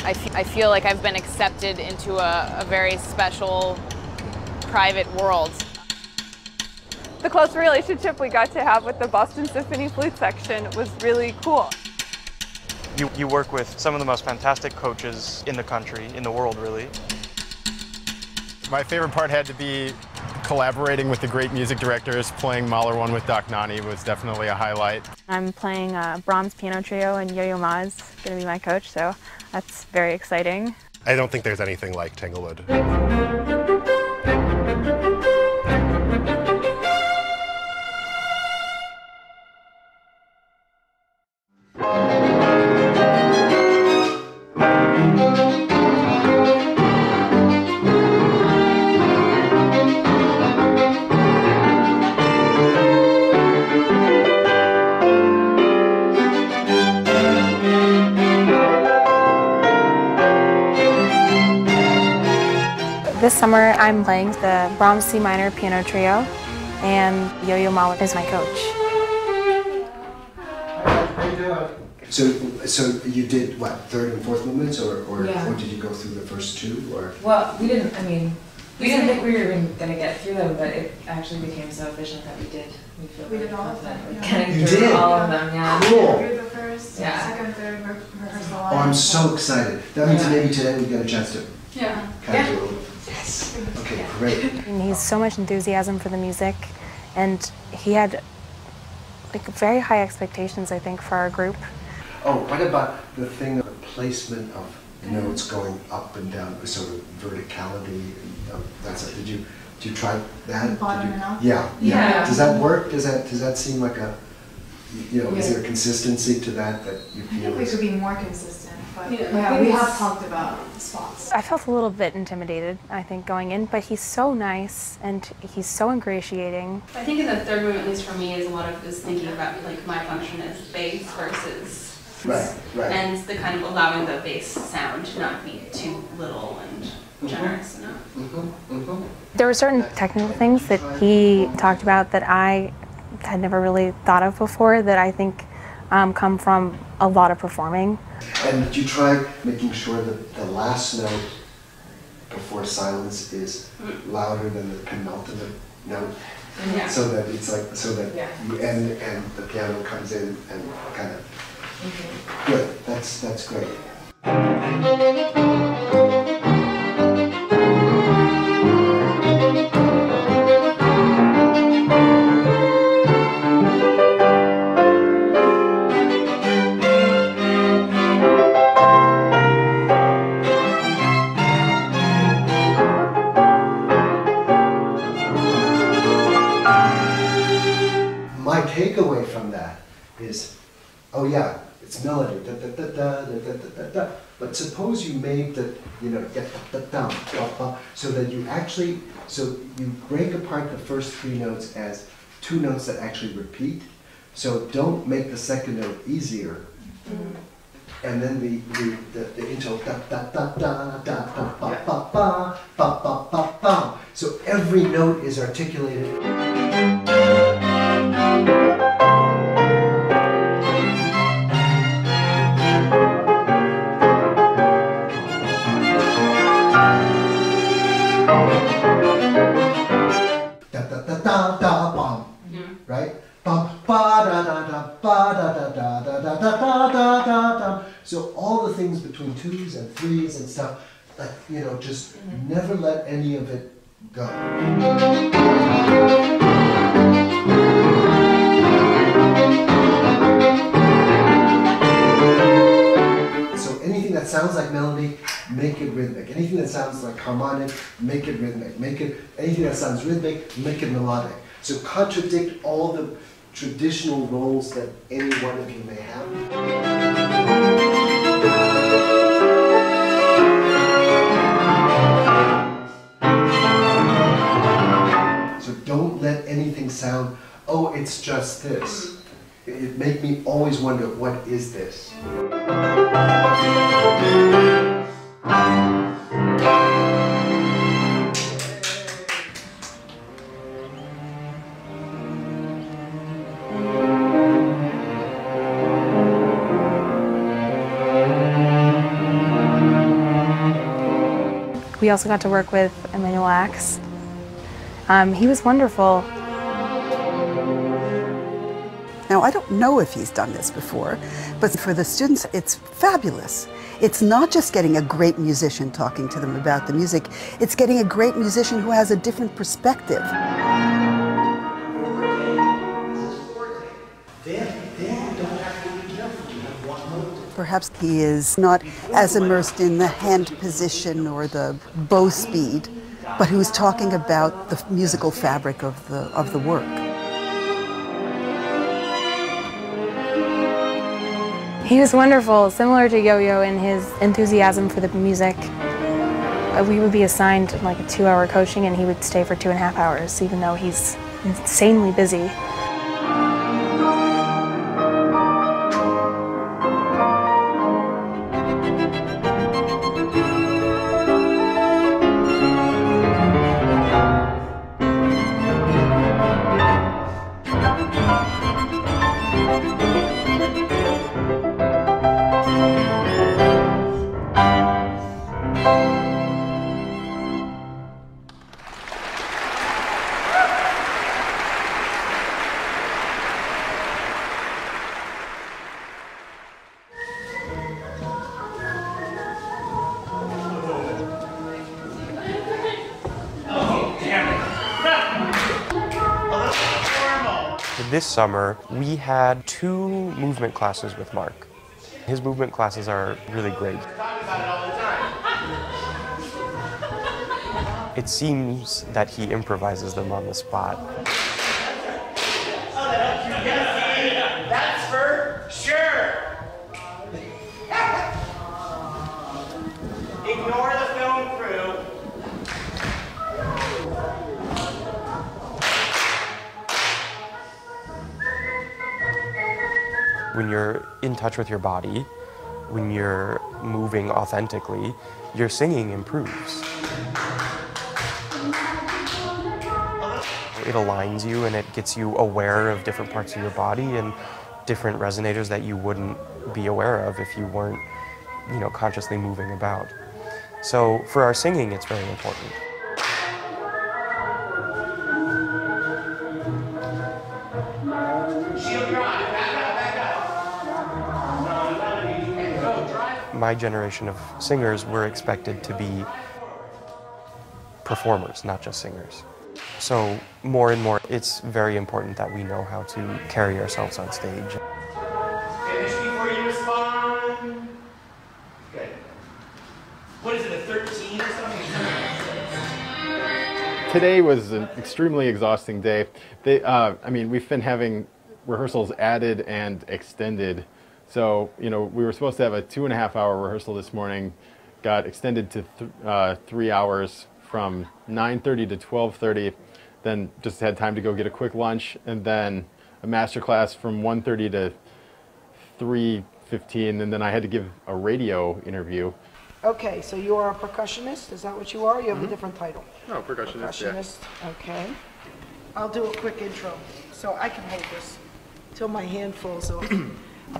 I feel like I've been accepted into a very special, private world. The close relationship we got to have with the Boston Symphony flute section was really cool. You work with some of the most fantastic coaches in the country, in the world really. My favorite part had to be collaborating with the great music directors. Playing Mahler 1 with Doc Nani was definitely a highlight. I'm playing Brahms Piano Trio, and Yo-Yo Ma is going to be my coach, so that's very exciting. I don't think there's anything like Tanglewood. This summer I'm playing the Brahms C minor piano trio, and Yo-Yo Ma is my coach. How you doing? So you did what, third and fourth movements, or did you go through the first two, or? Well, we didn't. I mean, we didn't think we were even going to get through them, but it actually became so efficient that we did. We did all of them. You did? All of them, yeah. Cool. We did the first, second, third rehearsal. Oh, I'm so excited. That means maybe today we get a chance to kind of do a little. Yes. Okay, great. And he's so much enthusiasm for the music, and he had like very high expectations, I think, for our group. Oh, what about the thing of the placement of notes going up and down, the sort of verticality? That's it. Did you try that? Bottom and up? Yeah. Does that work? Does that seem like a, is there a consistency to that you feel? I think we could be more consistent, but we have talked about spots. I felt a little bit intimidated, I think, going in, but he's so nice and he's so ingratiating. I think in the third movement, at least for me, is a lot of this thinking about like my function as bass versus right, and the kind of allowing the bass sound to not be too little and generous enough. There were certain technical things that he talked about that I had never really thought of before that I think come from a lot of performing. And did you try making sure that the last note before silence is louder than the penultimate note? Yeah. So that it's like, you end and the piano comes in and kind of, good, that's great. My takeaway from that is, oh yeah, it's melody, da da da da da da da da. But suppose you made the, get da da da, so that you actually, you break apart the first three notes as two notes that actually repeat. So don't make the second note easier. And then the intro da da da da da da ba ba ba ba ba ba ba. So every note is articulated. Da da da da da bum, right? Bum ba da da da ba da da da da da da da da da da. So all the things between twos and threes and stuff, like just never let any of it go. So anything that sounds like melody, make it rhythmic. Anything that sounds like harmonic, make it rhythmic. Anything that sounds rhythmic, make it melodic. So contradict all the traditional roles that any one of you may have. So don't let anything sound, oh, it's just this. It made me always wonder, what is this? We also got to work with Emanuel Ax. He was wonderful. Now, I don't know if he's done this before, but for the students, it's fabulous. It's not just getting a great musician talking to them about the music, it's getting a great musician who has a different perspective. Perhaps he is not as immersed in the hand position or the bow speed, but who's talking about the musical fabric of the work. He was wonderful, similar to Yo-Yo in his enthusiasm for the music. We would be assigned like a 2-hour coaching and he would stay for 2.5 hours, even though he's insanely busy. This summer, we had 2 movement classes with Mark. His movement classes are really great. It seems that he improvises them on the spot. That's for sure. Ignore the film crew. When you're in touch with your body, when you're moving authentically, your singing improves. It aligns you and it gets you aware of different parts of your body and different resonators that you wouldn't be aware of if you weren't, consciously moving about. So for our singing, it's very important. My generation of singers were expected to be performers, not just singers. So more and more, it's very important that we know how to carry ourselves on stage. Finish before you respond. Good. What is it, a 13 or something? Today was an extremely exhausting day. We've been having rehearsals added and extended. So, we were supposed to have a 2.5-hour rehearsal this morning, got extended to 3 hours from 9:30 to 12:30, then just had time to go get a quick lunch, and then a master class from 1:30 to 3:15, and then I had to give a radio interview. Okay, so you are a percussionist, is that what you are? You have a different title? No, percussionist, yeah. Okay. I'll do a quick intro, so I can hold this till my hand falls off.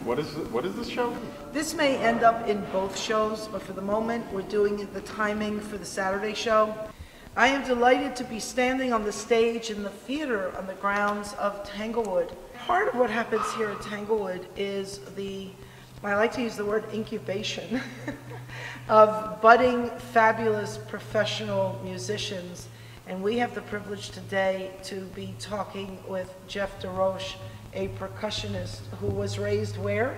What is this show? This may end up in both shows, but for the moment, we're doing the timing for the Saturday show. I am delighted to be standing on the stage in the theater on the grounds of Tanglewood. Part of what happens here at Tanglewood is I like to use the word incubation, of budding, fabulous professional musicians. And we have the privilege today to be talking with Jeff DeRoche, a percussionist who was raised where?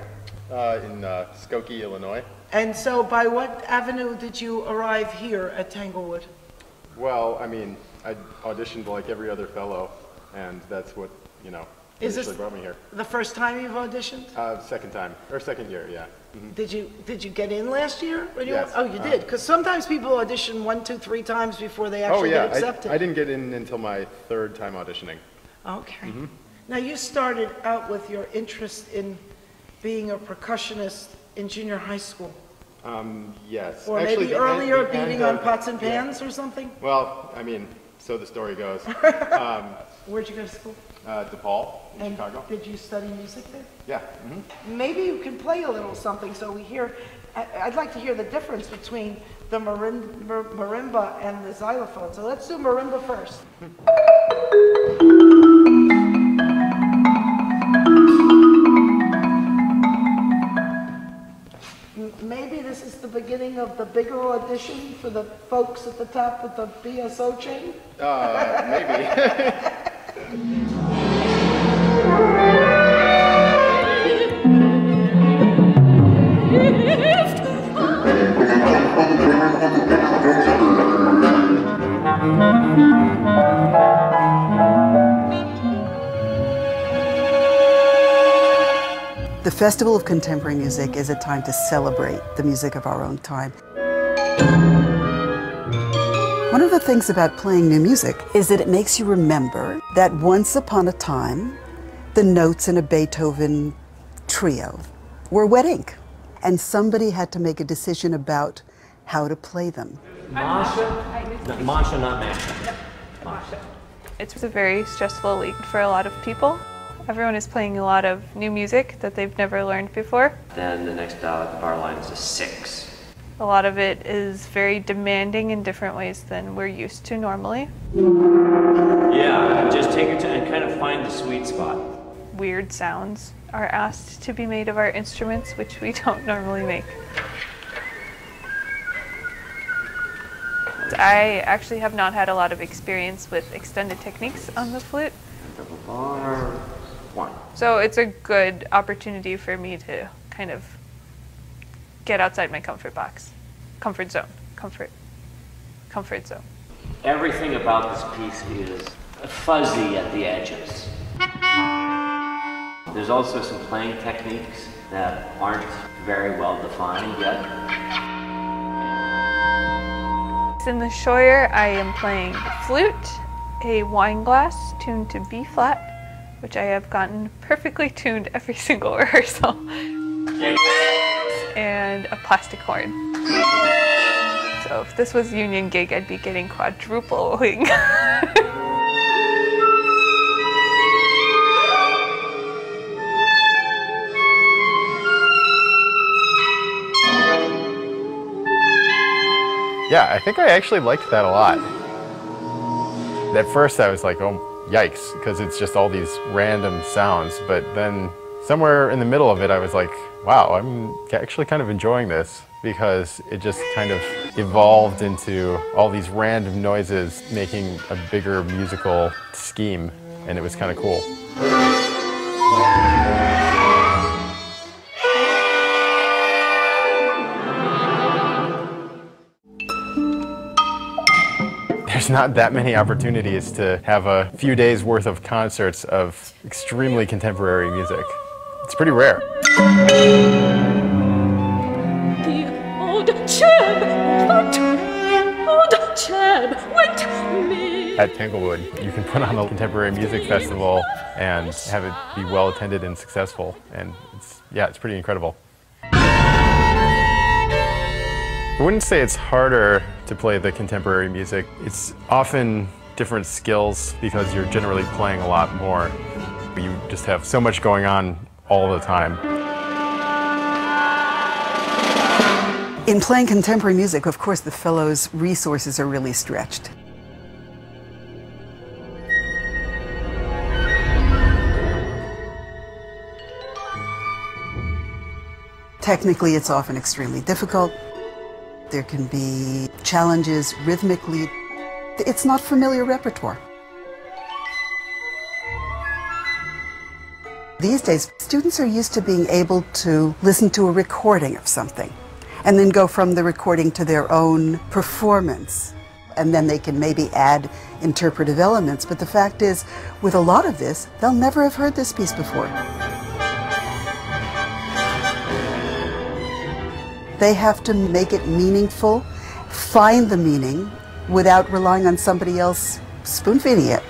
In Skokie, Illinois. And so by what avenue did you arrive here at Tanglewood? Well, I auditioned like every other fellow, and that's what, initially brought me here. The first time you've auditioned? Second year, yeah. Mm-hmm. Did you get in last year? Yes. Oh, you did? Because sometimes people audition 1, 2, 3 times before they actually get accepted. I didn't get in until my 3rd time auditioning. Okay. Mm-hmm. Now you started out with your interest in being a percussionist in junior high school. Yes. Or actually, maybe earlier beating on pots and pans or something? Well, so the story goes. Where'd you go to school? DePaul in And Chicago. did you study music there? Yeah. Maybe you can play a little something so we hear. I'd like to hear the difference between the marimba and the xylophone. So let's do marimba first. Maybe this is the beginning of the bigger audition for the folks at the top with the BSO chain? Maybe. The Festival of Contemporary Music is a time to celebrate the music of our own time. One of the things about playing new music is that it makes you remember that once upon a time, the notes in a Beethoven trio were wet ink, and somebody had to make a decision about how to play them. Masha, not Masha. Masha. It's a very stressful week for a lot of people. Everyone is playing a lot of new music that they've never learned before. Then the next bar line is a 6. A lot of it is very demanding in different ways than we're used to normally. Yeah, just take your time and kind of find the sweet spot. Weird sounds are asked to be made of our instruments, which we don't normally make. I actually have not had a lot of experience with extended techniques on the flute. Double bar, 1. So it's a good opportunity for me to kind of get outside my comfort zone. Everything about this piece is fuzzy at the edges. There's also some playing techniques that aren't very well defined yet. In the Scheuer, I am playing the flute, a wine glass tuned to B flat, which I have gotten perfectly tuned every single rehearsal, and a plastic horn. So if this was union gig, I'd be getting quadruple wing. Yeah, I think I actually liked that a lot. At first I was like, oh, yikes, because it's just all these random sounds. But then somewhere in the middle of it, I was like, wow, I'm actually kind of enjoying this, because it just kind of evolved into all these random noises making a bigger musical scheme, and it was kind of cool. There's not that many opportunities to have a few days worth of concerts of extremely contemporary music. It's pretty rare. At Tanglewood, you can put on a contemporary music festival and have it be well attended and successful, and it's pretty incredible. I wouldn't say it's harder to play the contemporary music. It's often different skills because you're generally playing a lot more. You just have so much going on all the time. In playing contemporary music, of course, the Fellows' resources are really stretched. Technically, it's often extremely difficult. There can be challenges rhythmically. It's not familiar repertoire. These days, students are used to being able to listen to a recording of something and then go from the recording to their own performance. And then they can maybe add interpretive elements. But the fact is, with a lot of this, they'll never have heard this piece before. They have to make it meaningful, find the meaning, without relying on somebody else spoon-feeding it.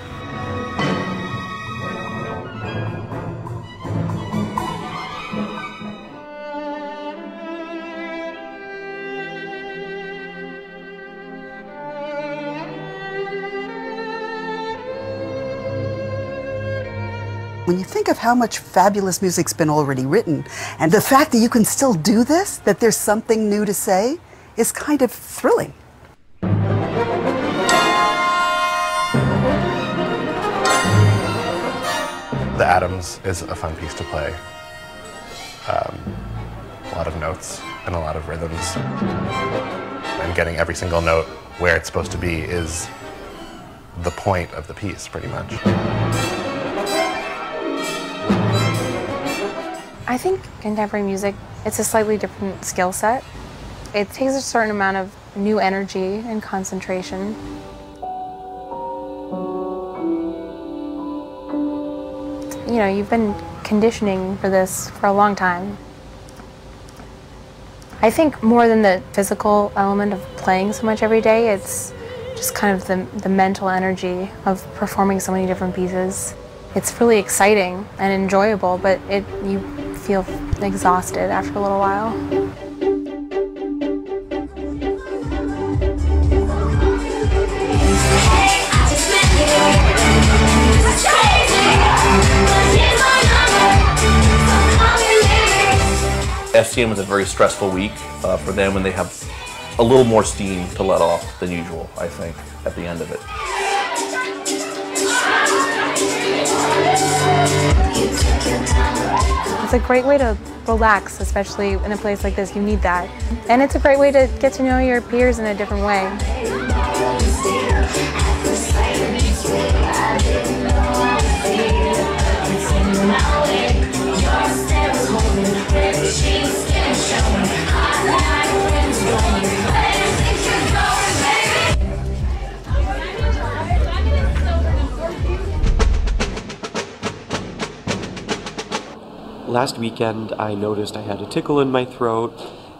When you think of how much fabulous music's been already written, and the fact that you can still do this, that there's something new to say, is kind of thrilling. The Atoms is a fun piece to play. A lot of notes and a lot of rhythms. And getting every single note where it's supposed to be is the point of the piece, pretty much. I think contemporary music, it's a slightly different skill set. It takes a certain amount of new energy and concentration. You know, you've been conditioning for this for a long time. I think more than the physical element of playing so much every day, it's just kind of the mental energy of performing so many different pieces. It's really exciting and enjoyable, but you feel exhausted after a little while. STM was a very stressful week for them, and they have a little more steam to let off than usual, I think, at the end of it. It's a great way to relax, especially in a place like this. You need that. And it's a great way to get to know your peers in a different way. Last weekend I noticed I had a tickle in my throat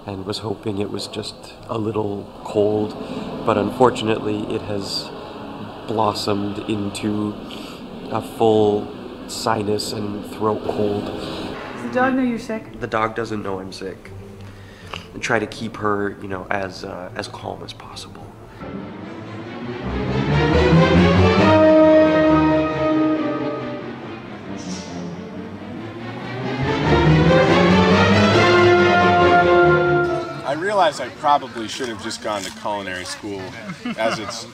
and was hoping it was just a little cold, but unfortunately it has blossomed into a full sinus and throat cold. Does the dog know you're sick? The dog doesn't know I'm sick. And try to keep her, you know, as calm as possible. I realize I probably should have just gone to culinary school, as it's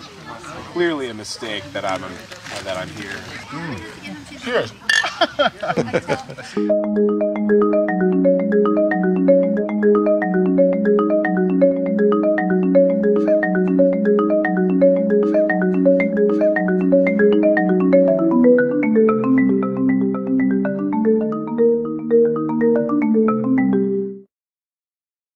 clearly a mistake that I'm here. Cheers.